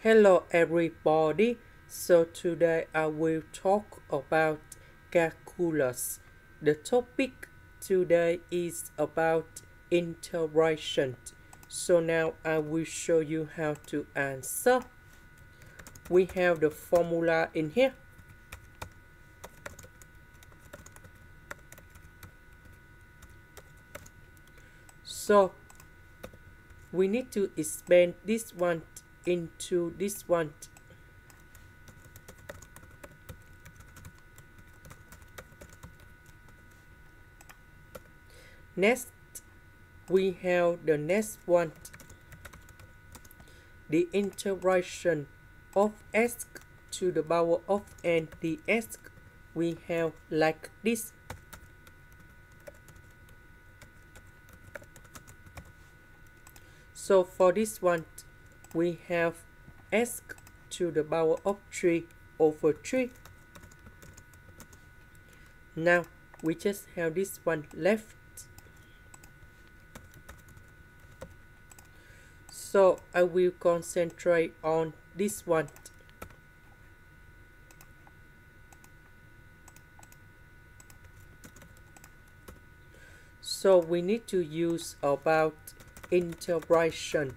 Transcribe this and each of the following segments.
Hello everybody, so today I will talk about calculus. The topic today is about integration. So now I will show you how to answer. We have the formula in here. So we need to expand this one into this one. Next, we have the next one, the integration of x to the power of n dx. We have like this. So for this one, we have x to the power of 3 over 3. Now, we just have this one left. So I will concentrate on this one. So we need to use about integration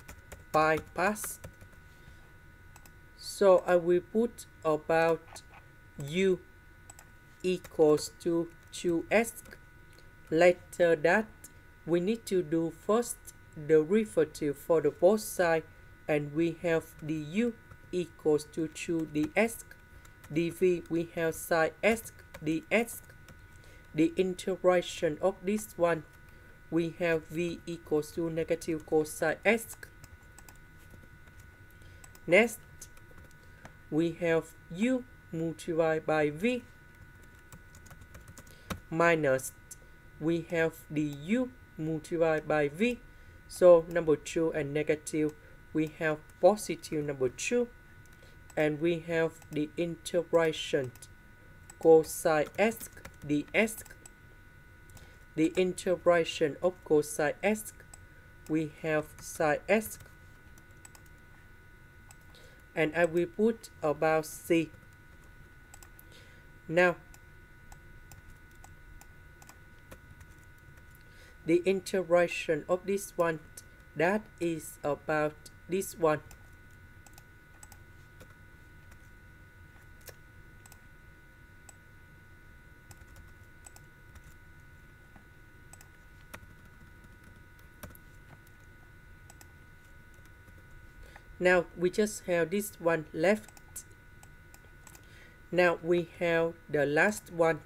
by parts. So I will put about u equals to 2x. Later that, we need to do first the derivative for the both sides, and we have du equals to 2 dx. dv we have sine x dx. The integration of this one, we have v equals to negative cosine x. Next, we have u multiplied by v minus we have du multiplied by v. So number 2 and negative, we have positive number 2, and we have the integration cosine x dx. The integration of cosine x, we have sine x, and I will put about c. Now, the integration of this one, that is about this one. Now we just have this one left. Now we have the last one,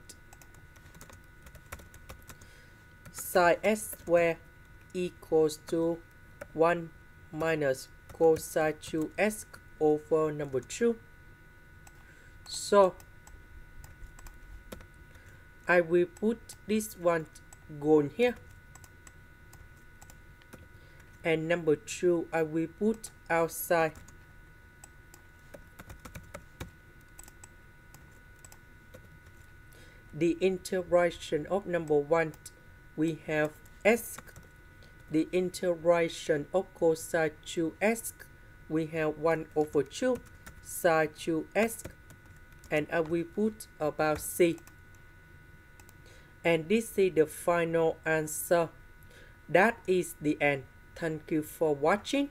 sine x squared equals to 1 minus cosine 2x over number 2. So I will put this one gone here, and number 2 I will put outside. The integration of number 1, we have x. The integration of cosine 2x, we have 1 over 2 sine 2x, and I will put about c. And this is the final answer. That is the end. Thank you for watching.